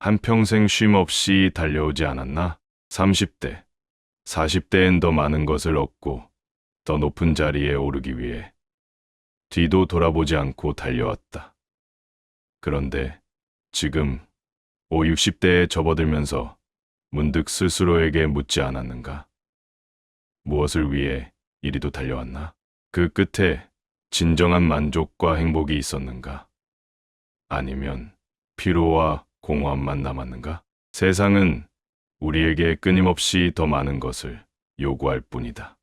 한평생 쉼 없이 달려오지 않았나? 30대, 40대엔 더 많은 것을 얻고 더 높은 자리에 오르기 위해 뒤도 돌아보지 않고 달려왔다. 그런데 지금 5, 60대에 접어들면서 문득 스스로에게 묻지 않았는가? 무엇을 위해 이리도 달려왔나? 그 끝에 진정한 만족과 행복이 있었는가? 아니면 피로와 공허함만 남았는가? 세상은 우리에게 끊임없이 더 많은 것을 요구할 뿐이다.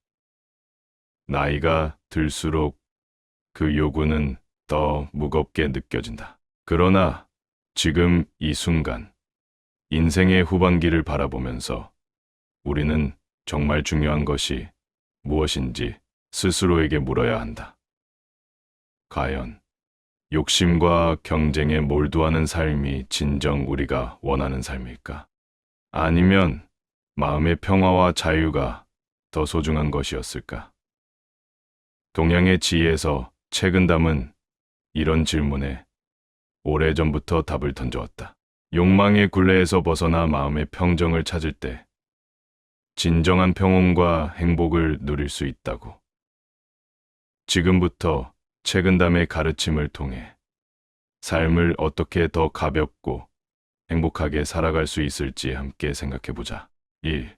나이가 들수록 그 요구는 더 무겁게 느껴진다. 그러나 지금 이 순간, 인생의 후반기를 바라보면서 우리는 정말 중요한 것이 무엇인지 스스로에게 물어야 한다. 과연 욕심과 경쟁에 몰두하는 삶이 진정 우리가 원하는 삶일까? 아니면 마음의 평화와 자유가 더 소중한 것이었을까? 동양의 지혜에서 최근담은 이런 질문에 오래전부터 답을 던져왔다. 욕망의 굴레에서 벗어나 마음의 평정을 찾을 때 진정한 평온과 행복을 누릴 수 있다고. 지금부터 최근담의 가르침을 통해 삶을 어떻게 더 가볍고 행복하게 살아갈 수 있을지 함께 생각해보자. 1.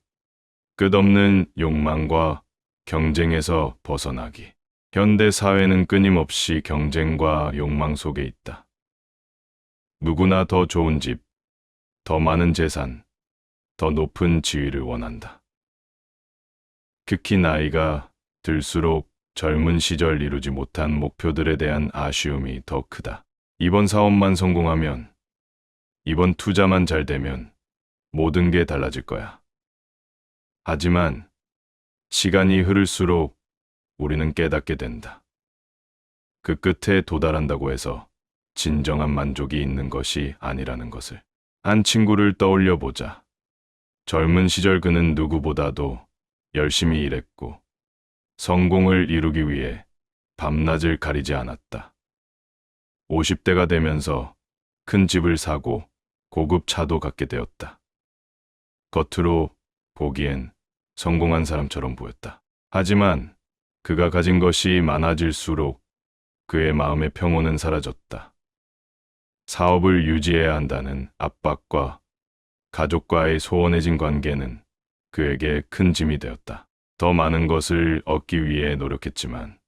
끝없는 욕망과 경쟁에서 벗어나기. 현대 사회는 끊임없이 경쟁과 욕망 속에 있다. 누구나 더 좋은 집, 더 많은 재산, 더 높은 지위를 원한다. 특히 나이가 들수록 젊은 시절 이루지 못한 목표들에 대한 아쉬움이 더 크다. 이번 사업만 성공하면, 이번 투자만 잘 되면 모든 게 달라질 거야. 하지만 시간이 흐를수록 우리는 깨닫게 된다. 그 끝에 도달한다고 해서 진정한 만족이 있는 것이 아니라는 것을. 한 친구를 떠올려 보자. 젊은 시절 그는 누구보다도 열심히 일했고 성공을 이루기 위해 밤낮을 가리지 않았다. 50대가 되면서 큰 집을 사고 고급 차도 갖게 되었다. 겉으로 보기엔 성공한 사람처럼 보였다. 하지만 그가 가진 것이 많아질수록 그의 마음의 평온은 사라졌다. 사업을 유지해야 한다는 압박과 가족과의 소원해진 관계는 그에게 큰 짐이 되었다. 더 많은 것을 얻기 위해 노력했지만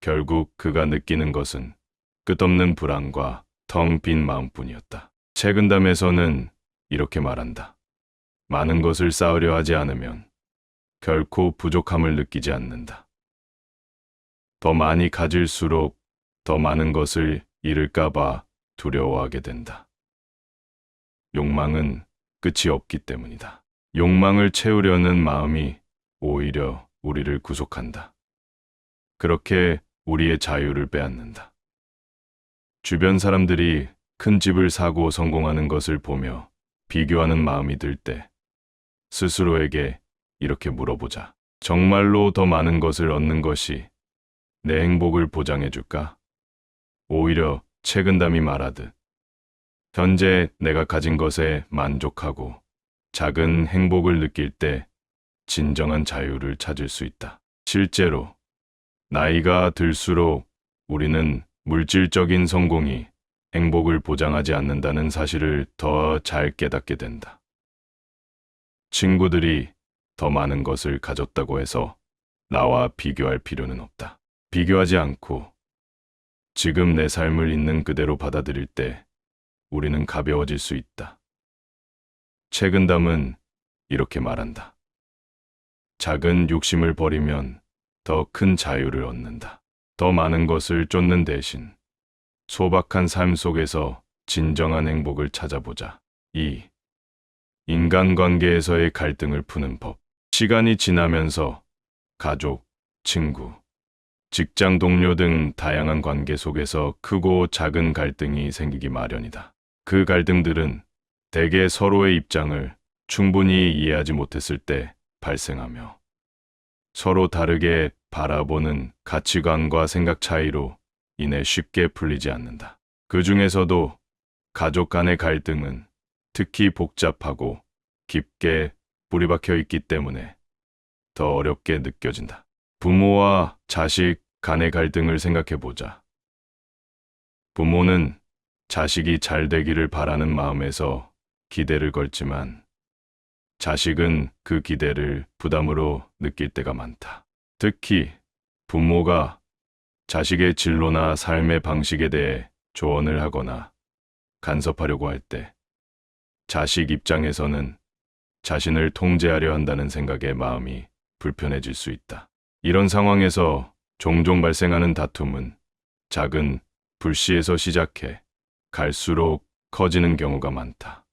결국 그가 느끼는 것은 끝없는 불안과 텅 빈 마음뿐이었다. 최근담에서는 이렇게 말한다. 많은 것을 쌓으려 하지 않으면 결코 부족함을 느끼지 않는다. 더 많이 가질수록 더 많은 것을 잃을까봐 두려워하게 된다. 욕망은 끝이 없기 때문이다. 욕망을 채우려는 마음이 오히려 우리를 구속한다. 그렇게 우리의 자유를 빼앗는다. 주변 사람들이 큰 집을 사고 성공하는 것을 보며 비교하는 마음이 들 때 스스로에게 이렇게 물어보자. 정말로 더 많은 것을 얻는 것이 내 행복을 보장해 줄까? 오히려 최근담이 말하듯 현재 내가 가진 것에 만족하고 작은 행복을 느낄 때 진정한 자유를 찾을 수 있다. 실제로 나이가 들수록 우리는 물질적인 성공이 행복을 보장하지 않는다는 사실을 더 잘 깨닫게 된다. 친구들이 더 많은 것을 가졌다고 해서 나와 비교할 필요는 없다. 비교하지 않고 지금 내 삶을 있는 그대로 받아들일 때 우리는 가벼워질 수 있다. 최근담은 이렇게 말한다. 작은 욕심을 버리면 더 큰 자유를 얻는다. 더 많은 것을 쫓는 대신 소박한 삶 속에서 진정한 행복을 찾아보자. 2. 인간관계에서의 갈등을 푸는 법. 시간이 지나면서 가족, 친구, 직장 동료 등 다양한 관계 속에서 크고 작은 갈등이 생기기 마련이다. 그 갈등들은 대개 서로의 입장을 충분히 이해하지 못했을 때 발생하며 서로 다르게 바라보는 가치관과 생각 차이로 인해 쉽게 풀리지 않는다. 그 중에서도 가족 간의 갈등은 특히 복잡하고 깊게 뿌리 박혀 있기 때문에 더 어렵게 느껴진다. 부모와 자식 간의 갈등을 생각해 보자. 부모는 자식이 잘 되기를 바라는 마음에서 기대를 걸지만 자식은 그 기대를 부담으로 느낄 때가 많다. 특히 부모가 자식의 진로나 삶의 방식에 대해 조언을 하거나 간섭하려고 할 때 자식 입장에서는 자신을 통제하려 한다는 생각에 마음이 불편해질 수 있다. 이런 상황에서 종종 발생하는 다툼은 작은 불씨에서 시작해 갈수록 커지는 경우가 많다.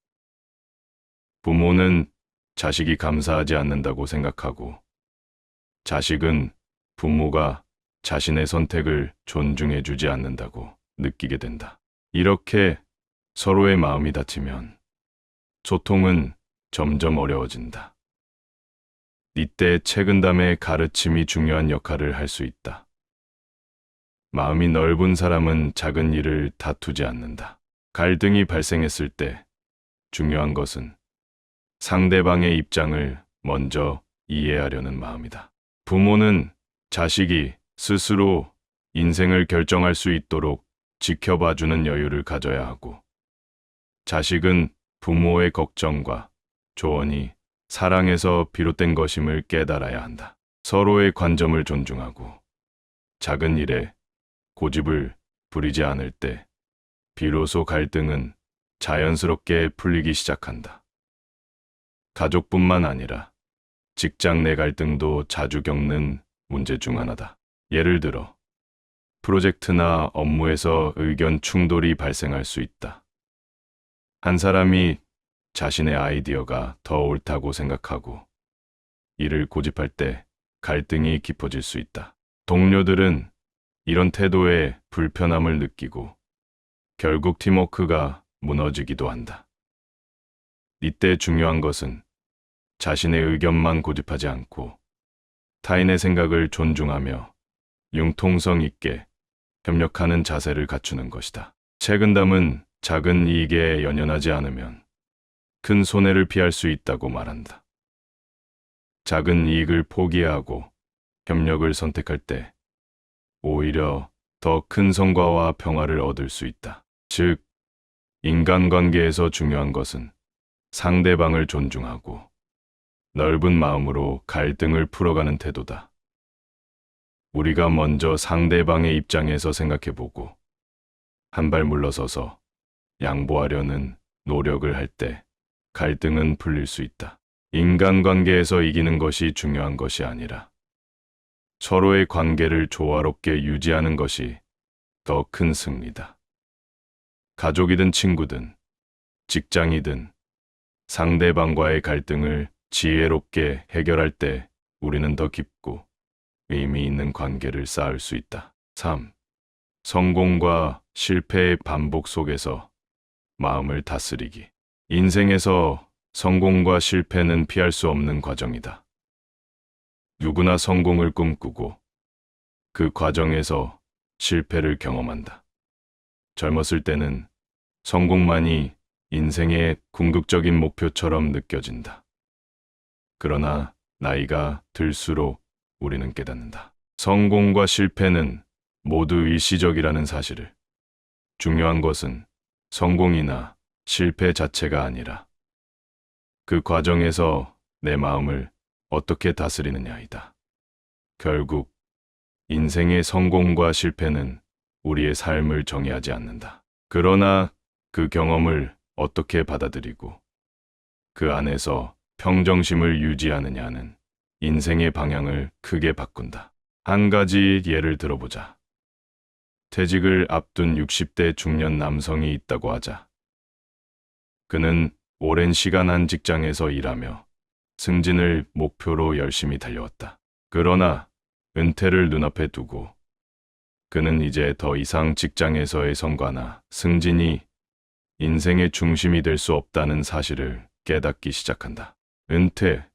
부모는 자식이 감사하지 않는다고 생각하고 자식은 부모가 자신의 선택을 존중해 주지 않는다고 느끼게 된다. 이렇게 서로의 마음이 다치면 소통은 점점 어려워진다. 이때 책은담의 가르침이 중요한 역할을 할 수 있다. 마음이 넓은 사람은 작은 일을 다투지 않는다. 갈등이 발생했을 때 중요한 것은 상대방의 입장을 먼저 이해하려는 마음이다. 부모는 자식이 스스로 인생을 결정할 수 있도록 지켜봐주는 여유를 가져야 하고, 자식은 부모의 걱정과 조언이 사랑에서 비롯된 것임을 깨달아야 한다. 서로의 관점을 존중하고 작은 일에 고집을 부리지 않을 때 비로소 갈등은 자연스럽게 풀리기 시작한다. 가족뿐만 아니라 직장 내 갈등도 자주 겪는 문제 중 하나다. 예를 들어 프로젝트나 업무에서 의견 충돌이 발생할 수 있다. 한 사람이 자신의 아이디어가 더 옳다고 생각하고 이를 고집할 때 갈등이 깊어질 수 있다. 동료들은 이런 태도에 불편함을 느끼고 결국 팀워크가 무너지기도 한다. 이때 중요한 것은 자신의 의견만 고집하지 않고 타인의 생각을 존중하며 융통성 있게 협력하는 자세를 갖추는 것이다. 책은담은 작은 이익에 연연하지 않으면 큰 손해를 피할 수 있다고 말한다. 작은 이익을 포기하고 협력을 선택할 때 오히려 더 큰 성과와 평화를 얻을 수 있다. 즉, 인간관계에서 중요한 것은 상대방을 존중하고 넓은 마음으로 갈등을 풀어가는 태도다. 우리가 먼저 상대방의 입장에서 생각해보고 한 발 물러서서 양보하려는 노력을 할 때 갈등은 풀릴 수 있다. 인간관계에서 이기는 것이 중요한 것이 아니라 서로의 관계를 조화롭게 유지하는 것이 더 큰 승리다. 가족이든 친구든 직장이든 상대방과의 갈등을 지혜롭게 해결할 때 우리는 더 깊고 의미 있는 관계를 쌓을 수 있다. 3. 성공과 실패의 반복 속에서 마음을 다스리기. 인생에서 성공과 실패는 피할 수 없는 과정이다. 누구나 성공을 꿈꾸고 그 과정에서 실패를 경험한다. 젊었을 때는 성공만이 인생의 궁극적인 목표처럼 느껴진다. 그러나 나이가 들수록 우리는 깨닫는다. 성공과 실패는 모두 일시적이라는 사실을. 중요한 것은 성공이나 실패 자체가 아니라 그 과정에서 내 마음을 어떻게 다스리느냐이다. 결국 인생의 성공과 실패는 우리의 삶을 정의하지 않는다. 그러나 그 경험을 어떻게 받아들이고 그 안에서 평정심을 유지하느냐는 인생의 방향을 크게 바꾼다. 한 가지 예를 들어보자. 퇴직을 앞둔 60대 중년 남성이 있다고 하자. 그는 오랜 시간 한 직장에서 일하며 승진을 목표로 열심히 달려왔다. 그러나 은퇴를 눈앞에 두고 그는 이제 더 이상 직장에서의 성과나 승진이 인생의 중심이 될 수 없다는 사실을 깨닫기 시작한다. 은퇴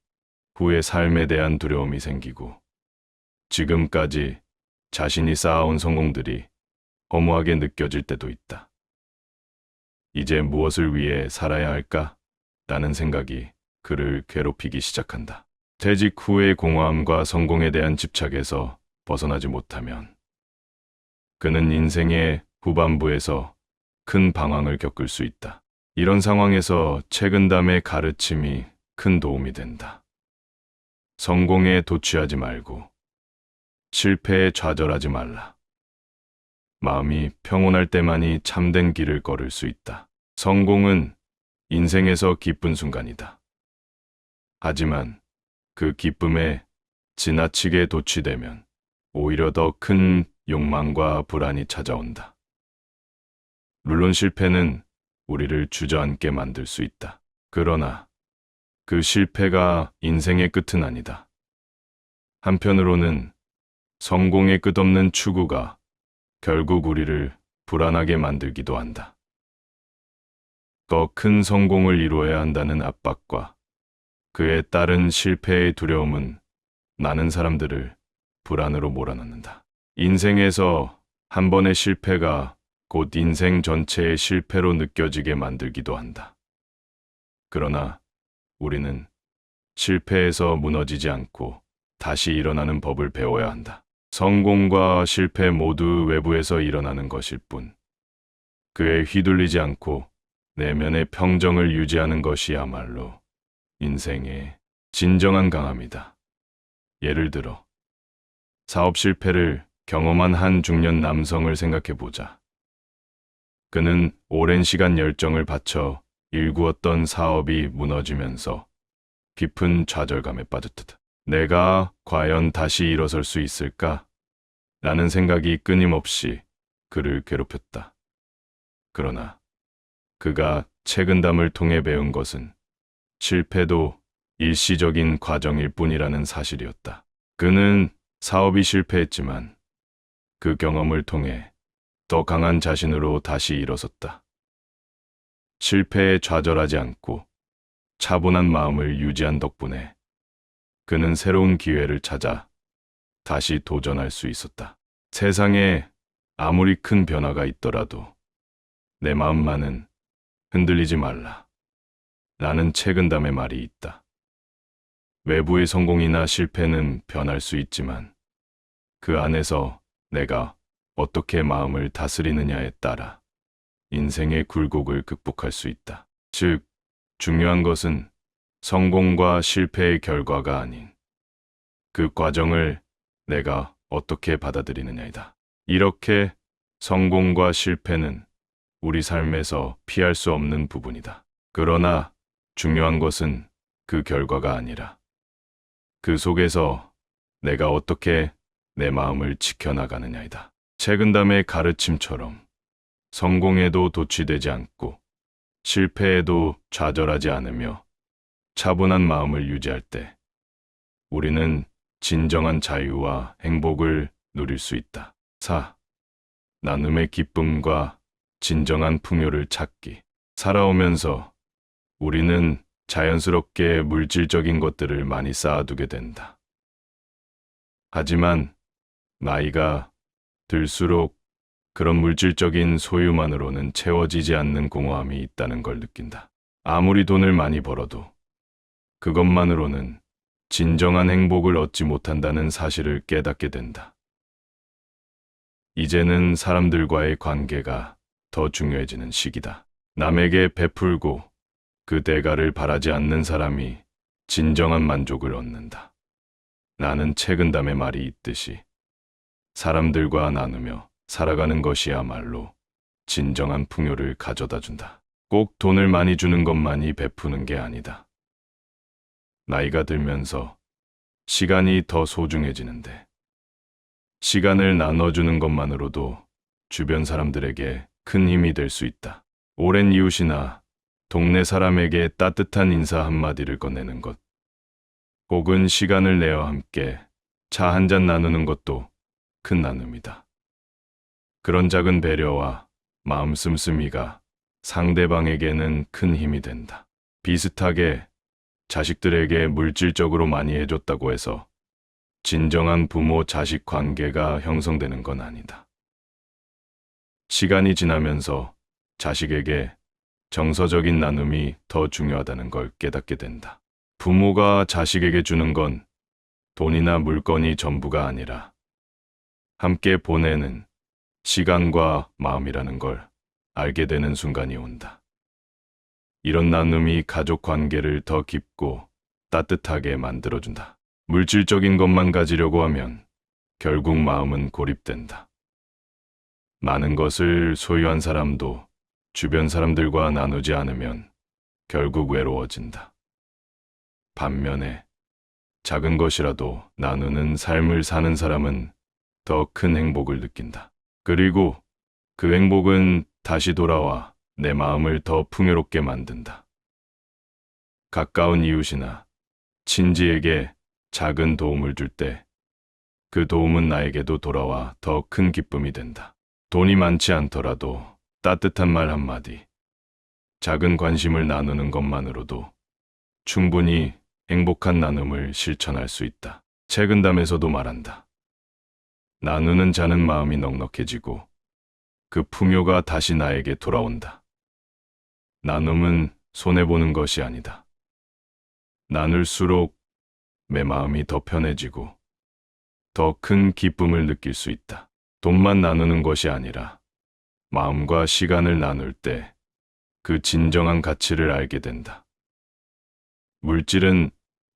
후의 삶에 대한 두려움이 생기고 지금까지 자신이 쌓아온 성공들이 허무하게 느껴질 때도 있다. 이제 무엇을 위해 살아야 할까? 라는 생각이 그를 괴롭히기 시작한다. 퇴직 후의 공허함과 성공에 대한 집착에서 벗어나지 못하면 그는 인생의 후반부에서 큰 방황을 겪을 수 있다. 이런 상황에서 책은담의 가르침이 큰 도움이 된다. 성공에 도취하지 말고 실패에 좌절하지 말라. 마음이 평온할 때만이 참된 길을 걸을 수 있다. 성공은 인생에서 기쁜 순간이다. 하지만 그 기쁨에 지나치게 도취되면 오히려 더 큰 욕망과 불안이 찾아온다. 물론 실패는 우리를 주저앉게 만들 수 있다. 그러나 그 실패가 인생의 끝은 아니다. 한편으로는 성공의 끝없는 추구가 결국 우리를 불안하게 만들기도 한다. 더 큰 성공을 이루어야 한다는 압박과 그에 따른 실패의 두려움은 많은 사람들을 불안으로 몰아넣는다. 인생에서 한 번의 실패가 곧 인생 전체의 실패로 느껴지게 만들기도 한다. 그러나 우리는 실패에서 무너지지 않고 다시 일어나는 법을 배워야 한다. 성공과 실패 모두 외부에서 일어나는 것일 뿐, 그에 휘둘리지 않고 내면의 평정을 유지하는 것이야말로 인생의 진정한 강함이다. 예를 들어, 사업 실패를 경험한 한 중년 남성을 생각해 보자. 그는 오랜 시간 열정을 바쳐 일구었던 사업이 무너지면서 깊은 좌절감에 빠졌다. 내가 과연 다시 일어설 수 있을까? 라는 생각이 끊임없이 그를 괴롭혔다. 그러나 그가 책은담을 통해 배운 것은 실패도 일시적인 과정일 뿐이라는 사실이었다. 그는 사업이 실패했지만 그 경험을 통해 더 강한 자신으로 다시 일어섰다. 실패에 좌절하지 않고 차분한 마음을 유지한 덕분에 그는 새로운 기회를 찾아 다시 도전할 수 있었다. 세상에 아무리 큰 변화가 있더라도 내 마음만은 흔들리지 말라. 라는 책은담의 말이 있다. 외부의 성공이나 실패는 변할 수 있지만 그 안에서 내가 어떻게 마음을 다스리느냐에 따라 인생의 굴곡을 극복할 수 있다. 즉, 중요한 것은 성공과 실패의 결과가 아닌 그 과정을 내가 어떻게 받아들이느냐이다. 이렇게 성공과 실패는 우리 삶에서 피할 수 없는 부분이다. 그러나 중요한 것은 그 결과가 아니라 그 속에서 내가 어떻게 내 마음을 지켜나가느냐이다. 책은담의 가르침처럼 성공에도 도취되지 않고 실패에도 좌절하지 않으며 차분한 마음을 유지할 때 우리는 진정한 자유와 행복을 누릴 수 있다. 4. 나눔의 기쁨과 진정한 풍요를 찾기. 살아오면서 우리는 자연스럽게 물질적인 것들을 많이 쌓아두게 된다. 하지만 나이가 들수록 그런 물질적인 소유만으로는 채워지지 않는 공허함이 있다는 걸 느낀다. 아무리 돈을 많이 벌어도 그것만으로는 진정한 행복을 얻지 못한다는 사실을 깨닫게 된다. 이제는 사람들과의 관계가 더 중요해지는 시기다. 남에게 베풀고 그 대가를 바라지 않는 사람이 진정한 만족을 얻는다. 나는 책은담의 말이 있듯이 사람들과 나누며 살아가는 것이야말로 진정한 풍요를 가져다 준다. 꼭 돈을 많이 주는 것만이 베푸는 게 아니다. 나이가 들면서 시간이 더 소중해지는데 시간을 나눠주는 것만으로도 주변 사람들에게 큰 힘이 될 수 있다. 오랜 이웃이나 동네 사람에게 따뜻한 인사 한마디를 건네는 것, 혹은 시간을 내어 함께 차 한 잔 나누는 것도 큰 나눔이다. 그런 작은 배려와 마음 씀씀이가 상대방에게는 큰 힘이 된다. 비슷하게 자식들에게 물질적으로 많이 해줬다고 해서 진정한 부모-자식 관계가 형성되는 건 아니다. 시간이 지나면서 자식에게 정서적인 나눔이 더 중요하다는 걸 깨닫게 된다. 부모가 자식에게 주는 건 돈이나 물건이 전부가 아니라 함께 보내는 시간과 마음이라는 걸 알게 되는 순간이 온다. 이런 나눔이 가족 관계를 더 깊고 따뜻하게 만들어준다. 물질적인 것만 가지려고 하면 결국 마음은 고립된다. 많은 것을 소유한 사람도 주변 사람들과 나누지 않으면 결국 외로워진다. 반면에 작은 것이라도 나누는 삶을 사는 사람은 더 큰 행복을 느낀다. 그리고 그 행복은 다시 돌아와 내 마음을 더 풍요롭게 만든다. 가까운 이웃이나 친지에게 작은 도움을 줄 때 그 도움은 나에게도 돌아와 더 큰 기쁨이 된다. 돈이 많지 않더라도 따뜻한 말 한마디, 작은 관심을 나누는 것만으로도 충분히 행복한 나눔을 실천할 수 있다. 책은담에서도 말한다. 나누는 자는 마음이 넉넉해지고 그 풍요가 다시 나에게 돌아온다. 나눔은 손해보는 것이 아니다. 나눌수록 내 마음이 더 편해지고 더 큰 기쁨을 느낄 수 있다. 돈만 나누는 것이 아니라 마음과 시간을 나눌 때 그 진정한 가치를 알게 된다. 물질은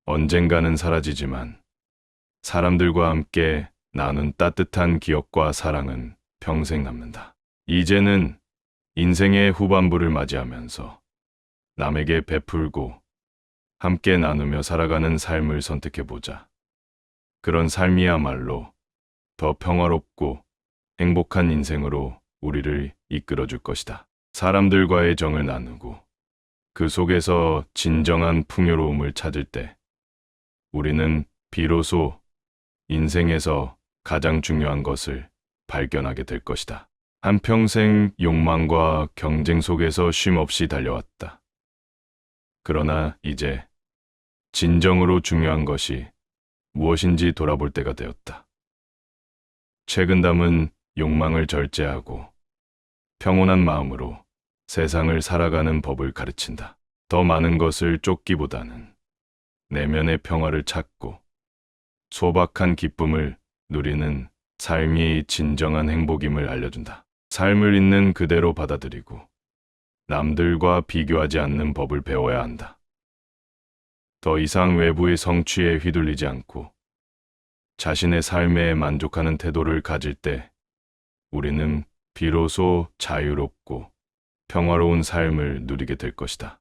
언젠가는 사라지지만 사람들과 함께 나눈 따뜻한 기억과 사랑은 평생 남는다. 이제는 인생의 후반부를 맞이하면서 남에게 베풀고 함께 나누며 살아가는 삶을 선택해보자. 그런 삶이야말로 더 평화롭고 행복한 인생으로 우리를 이끌어줄 것이다. 사람들과의 정을 나누고 그 속에서 진정한 풍요로움을 찾을 때 우리는 비로소 인생에서 가장 중요한 것을 발견하게 될 것이다. 한평생 욕망과 경쟁 속에서 쉼없이 달려왔다. 그러나 이제 진정으로 중요한 것이 무엇인지 돌아볼 때가 되었다. 책은담은 욕망을 절제하고 평온한 마음으로 세상을 살아가는 법을 가르친다. 더 많은 것을 쫓기보다는 내면의 평화를 찾고 소박한 기쁨을 누리는 삶이 진정한 행복임을 알려준다. 삶을 있는 그대로 받아들이고 남들과 비교하지 않는 법을 배워야 한다. 더 이상 외부의 성취에 휘둘리지 않고 자신의 삶에 만족하는 태도를 가질 때 우리는 비로소 자유롭고 평화로운 삶을 누리게 될 것이다.